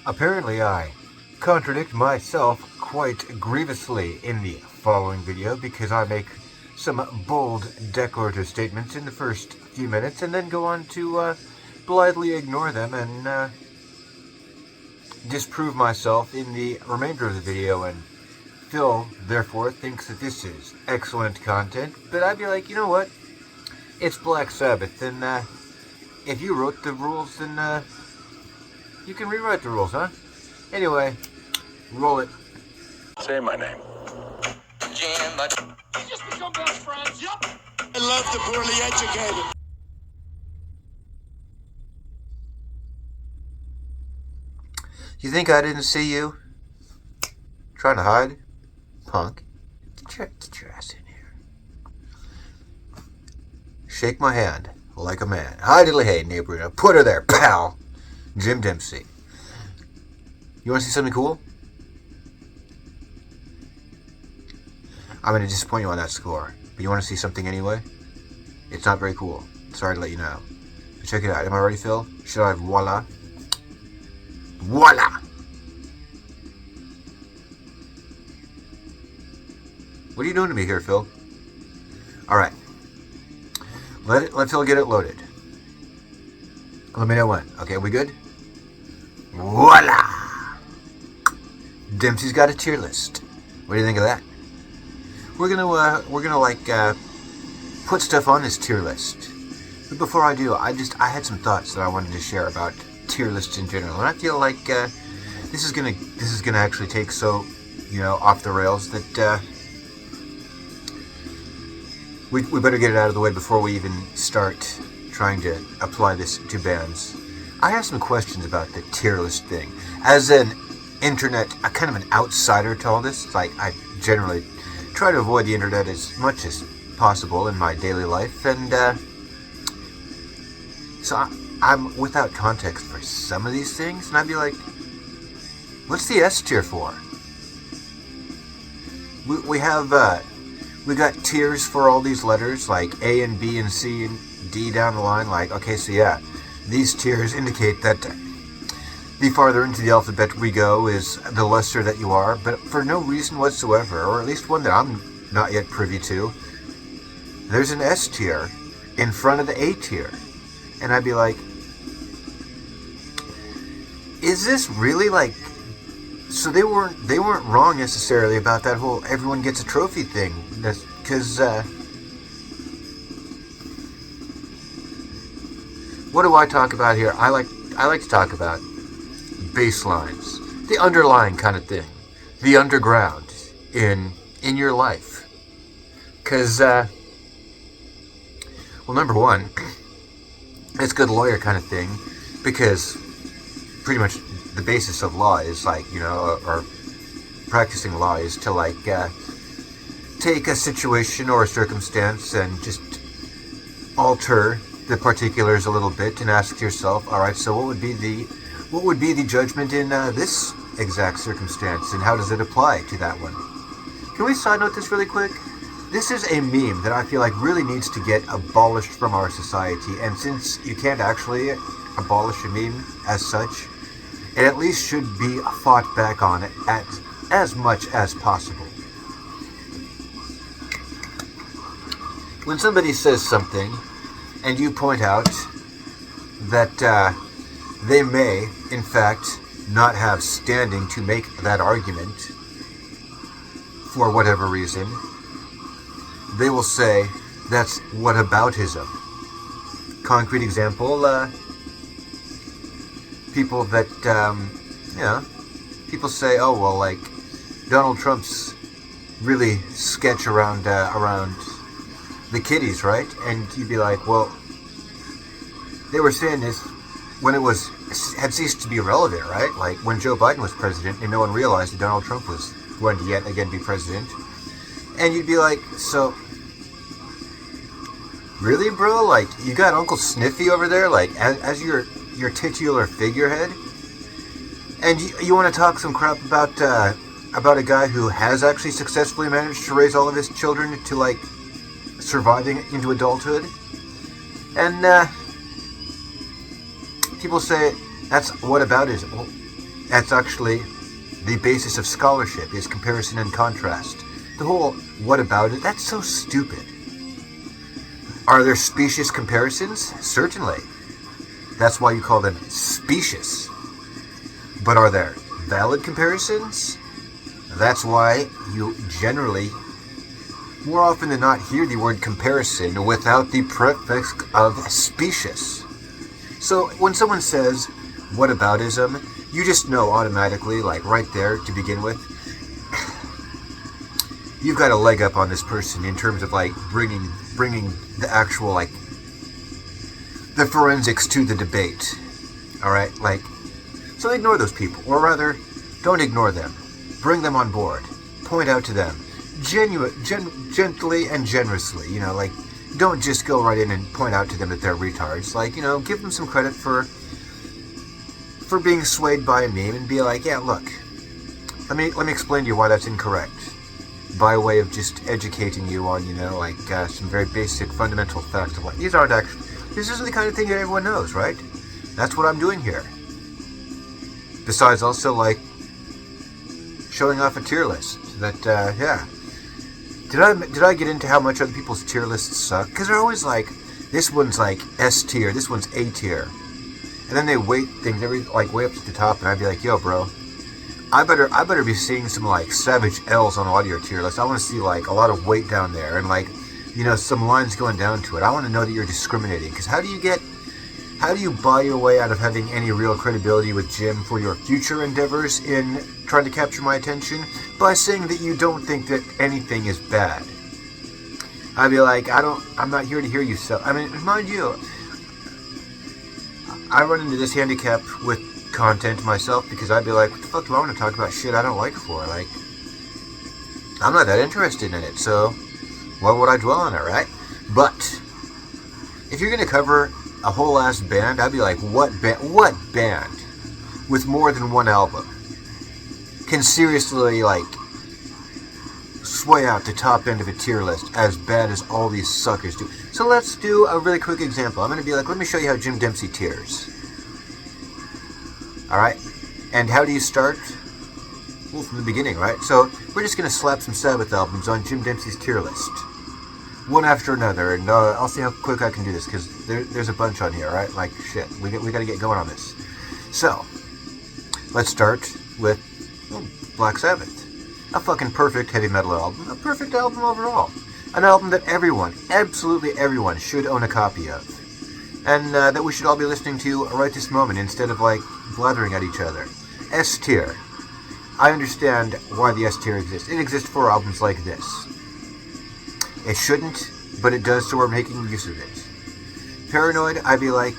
Apparently I contradict myself quite grievously in the following video because I make some bold declarative statements in the first few minutes and then go on to blithely ignore them and disprove myself in the remainder of the video. And Phil, therefore, thinks that this is excellent content, but I'd be like, you know what? It's Black Sabbath, and if you wrote the rules, then you can rewrite the rules, huh? Anyway, roll it. Say my name. Jim, but you just become best friends. Yep. I love the poorly educated. You think I didn't see you? Trying to hide? Punk. Get your ass in here. Shake my hand like a man. Hi, diddly hey, neighbor. Put her there, pal. Jim Dempsey. You want to see something cool? I'm going to disappoint you on that score. But you want to see something anyway? It's not very cool. Sorry to let you know. But check it out. Am I ready, Phil? Should I? Voila. Voila! What are you doing to me here, Phil? Alright. Let Phil get it loaded. Let me know when. Okay, we good? Voila! Dempsey's got a tier list. What do you think of that? We're gonna put stuff on this tier list. But before I do, I had some thoughts that I wanted to share about tier lists in general, and I feel like this is gonna actually take so off the rails that we better get it out of the way before we even start trying to apply this to bands. I have some questions about the tier list thing. As an kind of an outsider to all this, like I generally try to avoid the internet as much as possible in my daily life, and so I'm without context for some of these things, and I'd be like, what's the S tier for? We got tiers for all these letters, like A and B and C and D down the line. Like, okay, so yeah, these tiers indicate that the farther into the alphabet we go is the lesser that you are, but for no reason whatsoever, or at least one that I'm not yet privy to, there's an S tier in front of the A tier. And I'd be like, is this really like... So they weren't wrong necessarily about that whole everyone gets a trophy thing, because what do I talk about here? I like to talk about baselines, the underlying kind of thing, the underground in your life. Because well, number one, it's good lawyer kind of thing, because pretty much the basis of law is like, or practicing law is to like take a situation or a circumstance and just alter the particulars a little bit and ask yourself, all right, so what would be the judgment in this exact circumstance, and how does it apply to that one? Can we side note this really quick? This is a meme that I feel like really needs to get abolished from our society, and since you can't actually abolish a meme as such, it at least should be fought back on at as much as possible. When somebody says something, and you point out that they may, in fact, not have standing to make that argument for whatever reason, they will say, that's whataboutism. Concrete example, people that, people say, oh, well, like, Donald Trump's really sketch around the kiddies, right? And you'd be like, well, they were saying this when it had ceased to be relevant, right? Like, when Joe Biden was president and no one realized that Donald Trump was going to yet again be president. And you'd be like, so, really, bro? Like, you got Uncle Sniffy over there, like, as your titular figurehead? And you want to talk some crap about a guy who has actually successfully managed to raise all of his children to, like, surviving into adulthood? And, people say, that's whataboutism. Well, That's actually the basis of scholarship, is comparison and contrast. The whole what about it, that's so stupid. Are there specious comparisons? Certainly. That's why you call them specious. But are there valid comparisons? That's why you generally, more often than not, hear the word comparison without the prefix of specious. So when someone says whataboutism, you just know automatically, like right there to begin with, you've got a leg up on this person in terms of like bringing the actual, like, the forensics to the debate. Alright, like, so ignore those people, or rather, don't ignore them. Bring them on board. Point out to them. Gently and generously, you know, like, don't just go right in and point out to them that they're retards. Like, you know, give them some credit for being swayed by a meme and be like, yeah, look, let me explain to you why that's incorrect. By way of just educating you on, you know, like, some very basic fundamental facts of like, this isn't the kind of thing that everyone knows, right? That's what I'm doing here. Besides also, like, showing off a tier list. That, yeah. Did I get into how much other people's tier lists suck? Because they're always like, this one's like S tier, this one's A tier. And then they weight things like way up to the top, and I'd be like, yo, bro, I better be seeing some like savage L's on a lot of your tier lists. I want to see like a lot of weight down there, and like, you know, some lines going down to it. I want to know that you're discriminating, because how do you buy your way out of having any real credibility with Jim for your future endeavors in trying to capture my attention? By saying that you don't think that anything is bad. I'd be like, I'm not here to hear you sell. I mean, mind you, I run into this handicap with content myself, because I'd be like, what the fuck do I want to talk about shit I don't like for? Like, I'm not that interested in it, so why would I dwell on it, right? But if you're going to cover a whole ass band, I'd be like, what band with more than one album can seriously, like, sway out the top end of a tier list as bad as all these suckers do? So let's do a really quick example. I'm going to be like, let me show you how Jim Dempsey tiers. Alright? And how do you start? Well, from the beginning, right? So we're just going to slap some Sabbath albums on Jim Dempsey's tier list, one after another, and I'll see how quick I can do this, because there's a bunch on here, right? Like, shit, we got to get going on this. So, let's start with Black Sabbath. A fucking perfect heavy metal album. A perfect album overall. An album that everyone, absolutely everyone, should own a copy of. And that we should all be listening to right this moment, instead of, like, blathering at each other. S tier. I understand why the S tier exists. It exists for albums like this. It shouldn't, but it does, so we're making use of it. Paranoid, I'd be like,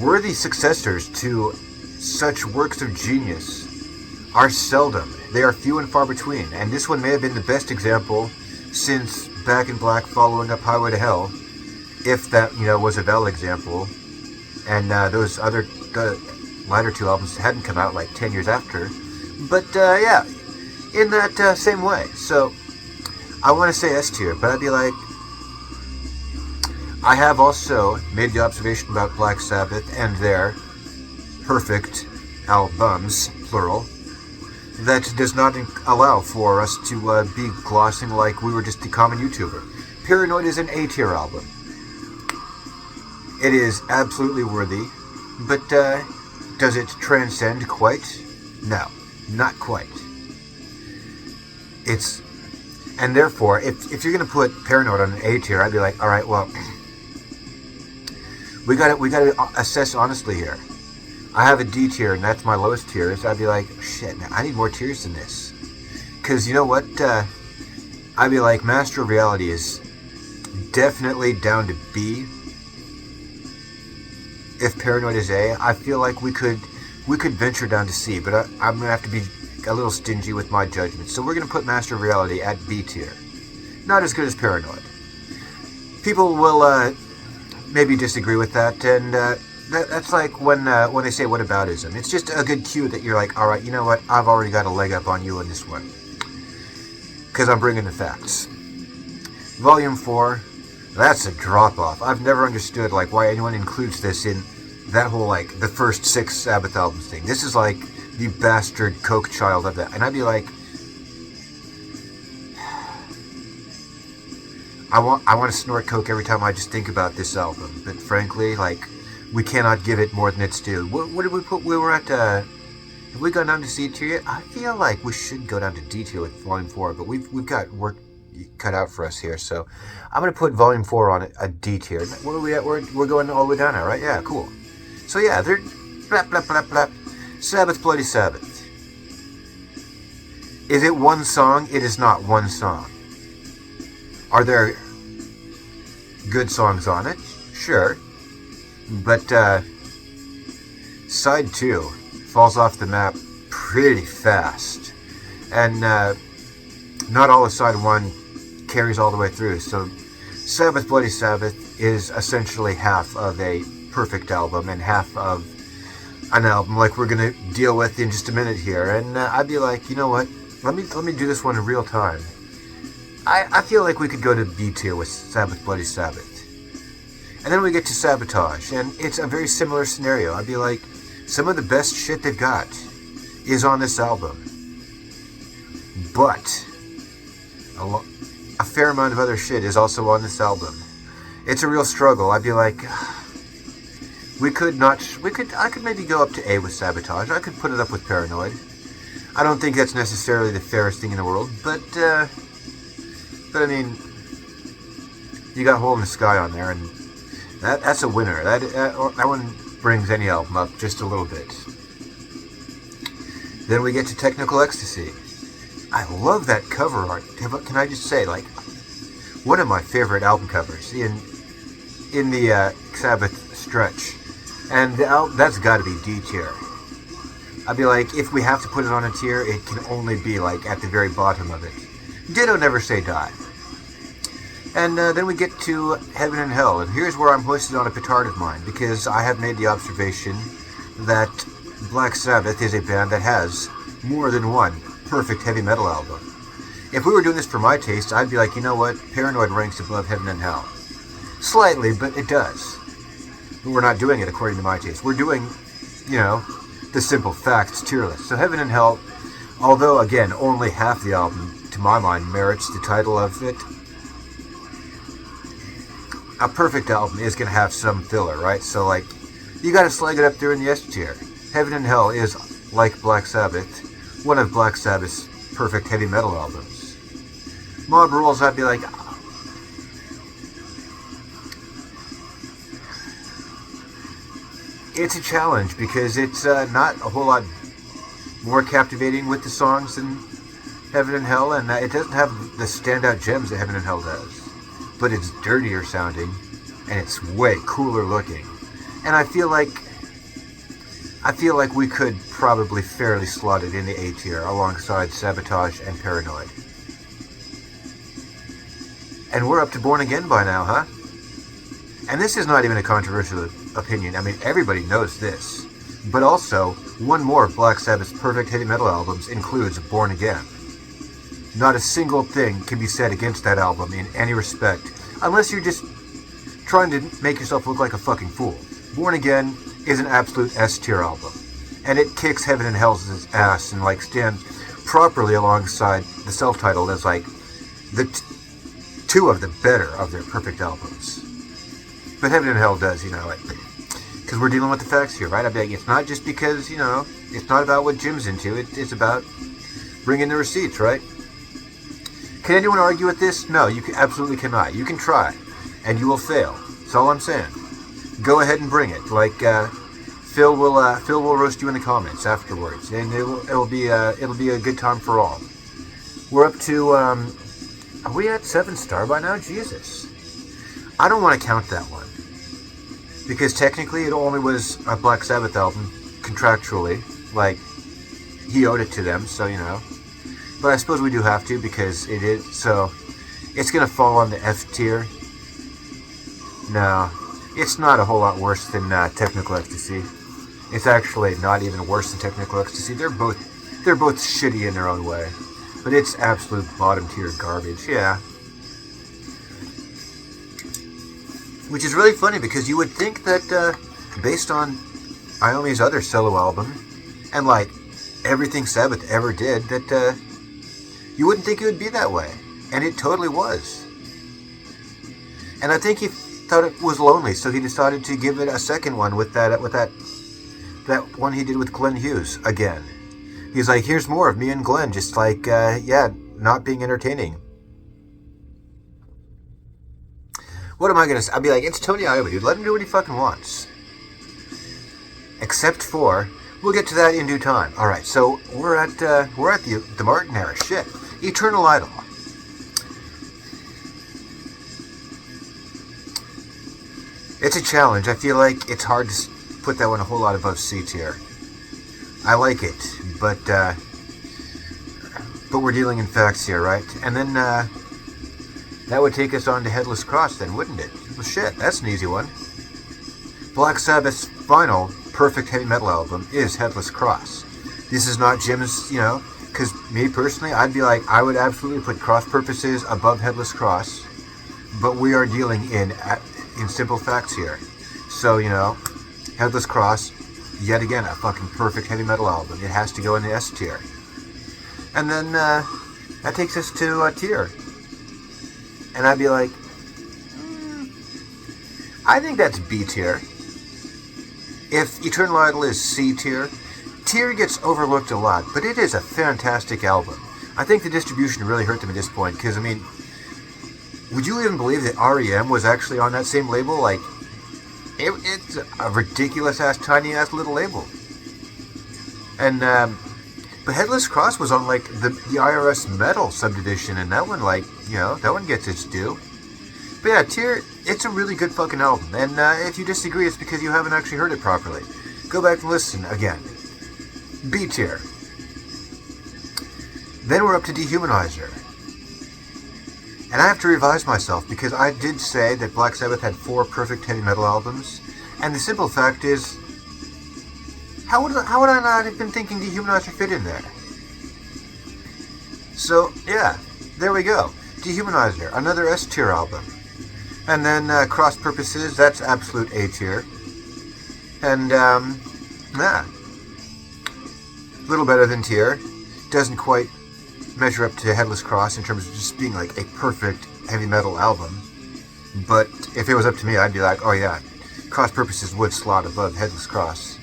worthy successors to such works of genius are seldom. They are few and far between, and this one may have been the best example since Back in Black following up Highway to Hell, if that, you know, was a valid example, and those other latter two albums hadn't come out like 10 years after. But yeah, in that same way. So I want to say S tier, but I'd be like, I have also made the observation about Black Sabbath and their perfect albums, plural, that does not allow for us to be glossing like we were just the common YouTuber. Paranoid is an A tier album. It is absolutely worthy, but does it transcend quite? No, not quite. And therefore, if you're going to put Paranoid on an A tier, I'd be like, all right, well, we got to assess honestly here. I have a D tier, and that's my lowest tier. So I'd be like, shit, I need more tiers than this. Because you know what? I'd be like, Master of Reality is definitely down to B. If Paranoid is A, I feel like we could venture down to C, but I'm going to have to be a little stingy with my judgment. So we're going to put Master of Reality at B tier. Not as good as Paranoid. People will maybe disagree with that, and that's like when they say whataboutism. It's just a good cue that you're like, alright, you know what, I've already got a leg up on you on this one. Because I'm bringing the facts. Volume 4, That's a drop-off. I've never understood, like, why anyone includes this in that whole, like, the first 6 Sabbath albums thing. This is, like, the bastard coke child of that. And I'd be like, I want to snort coke every time I just think about this album. But frankly, like, we cannot give it more than its due. What did we put? We were at, have we gone down to C tier yet? I feel like we should go down to D tier with Volume 4, but we've got work cut out for us here, so I'm going to put Volume 4 on a D tier. What are we at? We're going all the way down now, right? Yeah, cool. So yeah, they're blah, blah, blah, blah. Sabbath, Bloody Sabbath. Is it one song? It is not one song. Are there good songs on it? Sure. But side 2 falls off the map pretty fast. And not all of side 1 carries all the way through. So Sabbath, Bloody Sabbath is essentially half of a perfect album and half of an album like we're going to deal with in just a minute here. And I'd be like, you know what? Let me do this one in real time. I feel like we could go to B tier with Sabbath, Bloody Sabbath. And then we get to Sabotage, and it's a very similar scenario. I'd be like, some of the best shit they've got is on this album. But a fair amount of other shit is also on this album. It's a real struggle. I'd be like, I could maybe go up to A with Sabotage. I could put it up with Paranoid. I don't think that's necessarily the fairest thing in the world, but I mean, you got Hole in the Sky on there, and that's a winner. That one brings any album up just a little bit. Then we get to Technical Ecstasy. I love that cover art. Can I just say, like, one of my favorite album covers in the Sabbath stretch, and that's got to be D tier. I'd be like, if we have to put it on a tier, it can only be like at the very bottom of it. Ditto Never Say Die. And then we get to Heaven and Hell, and here's where I'm hoisted on a petard of mine, because I have made the observation that Black Sabbath is a band that has more than one perfect heavy metal album. If we were doing this for my taste, I'd be like, you know what, Paranoid ranks above Heaven and Hell. Slightly, but it does. But we're not doing it according to my taste. We're doing, you know, the simple facts tier list. So Heaven and Hell, although, again, only half the album, to my mind, merits the title of it, a perfect album is going to have some filler, right? So, like, you got to slag it up there in the S tier. Heaven and Hell is, like Black Sabbath, one of Black Sabbath's perfect heavy metal albums. Mob Rules, I'd be like, it's a challenge because it's not a whole lot more captivating with the songs than Heaven and Hell, and it doesn't have the standout gems that Heaven and Hell does. But it's dirtier sounding, and it's way cooler looking. And I feel like we could probably fairly slot it in the A tier alongside Sabotage and Paranoid. And we're up to Born Again by now, huh? And this is not even a controversial opinion. I mean, everybody knows this. But also, one more of Black Sabbath's perfect heavy metal albums includes Born Again. Not a single thing can be said against that album in any respect, unless you're just trying to make yourself look like a fucking fool. Born Again is an absolute S-tier album, and it kicks Heaven and Hell's ass and, like, stands properly alongside the self-titled as, like, the two of the better of their perfect albums. But Heaven and Hell does, you know, like, because we're dealing with the facts here, right? I mean, it's not just because, you know, it's not about what Jim's into, it's about bringing the receipts, right? Can anyone argue with this? No, you absolutely cannot. You can try, and you will fail. That's all I'm saying. Go ahead and bring it. Like Phil will roast you in the comments afterwards, and it'll be a good time for all. We're up to are we at 7-star by now? Jesus, I don't want to count that one because technically it only was a Black Sabbath album contractually. Like, he owed it to them, so you know. But I suppose we do have to because it is, so it's going to fall on the F tier. No, it's not a whole lot worse than Technical Ecstasy. It's actually not even worse than Technical Ecstasy. They're both shitty in their own way. But it's absolute bottom tier garbage, yeah. Which is really funny because you would think that based on Iommi's other solo album and like everything Sabbath ever did, that you wouldn't think it would be that way, and it totally was. And I think he thought it was lonely, so he decided to give it a second one with that one he did with Glenn Hughes again. He's like, here's more of me and Glenn, just like not being entertaining. What am I gonna say? I'll be like, it's Tony Iommi, dude. Let him do what he fucking wants. Except for, we'll get to that in due time. All right, so we're at the Martin era. Shit, Eternal Idol. It's a challenge. I feel like it's hard to put that one a whole lot above C tier. I like it, but we're dealing in facts here, right? And then that would take us on to Headless Cross, then, wouldn't it? Well, shit, that's an easy one. Black Sabbath's final perfect heavy metal album is Headless Cross. This is not Jim's, because me personally, I'd be like, I would absolutely put Cross Purposes above Headless Cross, but we are dealing in simple facts here. So, Headless Cross, yet again, a fucking perfect heavy metal album. It has to go in the S tier. And then that takes us to tier. And I'd be like, I think that's B tier. If Eternal Idol is C tier, tier gets overlooked a lot, but it is a fantastic album. I think the distribution really hurt them at this point, because, would you even believe that REM was actually on that same label? Like, it's a ridiculous-ass, tiny-ass little label. And, but Headless Cross was on, like, the IRS Metal subdivision, and that one, like, that one gets its due. But yeah, Tier, it's a really good fucking album, and if you disagree, it's because you haven't actually heard it properly. Go back and listen again. B Tier. Then we're up to Dehumanizer. And I have to revise myself, because I did say that Black Sabbath had 4 perfect heavy metal albums, and the simple fact is, how would I not have been thinking Dehumanizer fit in there? So, yeah, there we go. Dehumanizer, another S tier album. And then Cross Purposes, that's absolute A tier. And, yeah. A little better than tier. Doesn't quite measure up to Headless Cross in terms of just being like a perfect heavy metal album. But if it was up to me, I'd be like, oh yeah, Cross Purposes would slot above Headless Cross.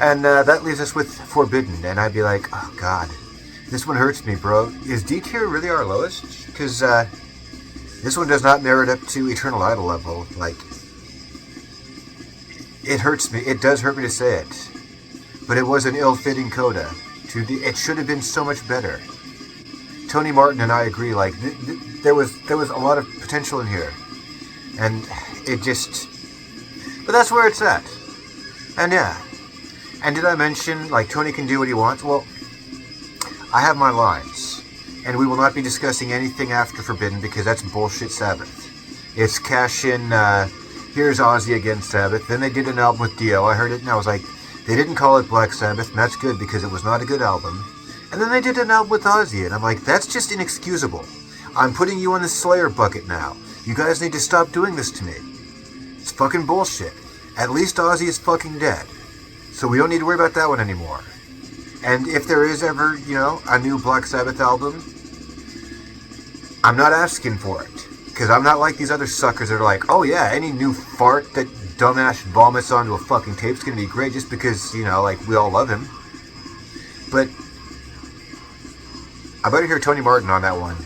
And that leaves us with Forbidden, and I'd be like, oh god, this one hurts me, bro. Is D tier really our lowest? Because this one does not merit up to Eternal Idol level. Like, it hurts me. It does hurt me to say it. But it was an ill-fitting coda. It should have been so much better. Tony Martin and I agree, like, there was a lot of potential in here. And it just... But that's where it's at. And yeah. And did I mention, like, Tony can do what he wants? Well, I have my lines. And we will not be discussing anything after Forbidden, because that's bullshit Sabbath. It's cash in, here's Ozzy against Sabbath. Then they did an album with Dio. I heard it and I was like, they didn't call it Black Sabbath, and that's good because it was not a good album. And then they did an album with Ozzy, and I'm like, that's just inexcusable. I'm putting you on the Slayer bucket now. You guys need to stop doing this to me. It's fucking bullshit. At least Ozzy is fucking dead. So we don't need to worry about that one anymore. And if there is ever, a new Black Sabbath album, I'm not asking for it. Because I'm not like these other suckers that are like, oh yeah, any new fart that dumbass vomits onto a fucking tape's gonna be great just because, we all love him. But I better hear Tony Martin on that one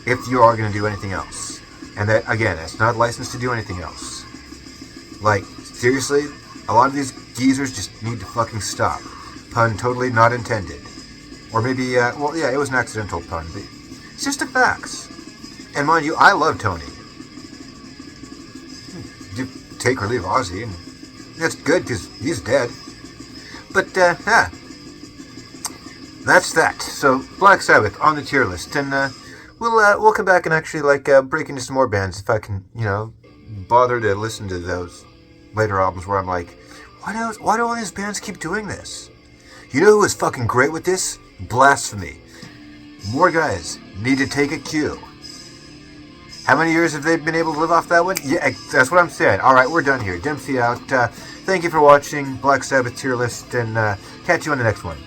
if you are gonna do anything else. And that, again, it's not licensed to do anything else. Like, seriously, a lot of these geezers just need to fucking stop. Pun totally not intended. Or maybe, it was an accidental pun, but it's just the facts. And mind you, I love Tony. You take or leave Ozzy, and that's good because he's dead. But, that's that. So, Black Sabbath on the tier list, and we'll come back and actually break into some more bands if I can, bother to listen to those later albums where I'm like, why do all these bands keep doing this? You know who is fucking great with this? Blasphemy. More guys need to take a cue. How many years have they been able to live off that one? Yeah, that's what I'm saying. All right, we're done here. Dempsey out. Thank you for watching Black Sabbath tier list, and catch you on the next one.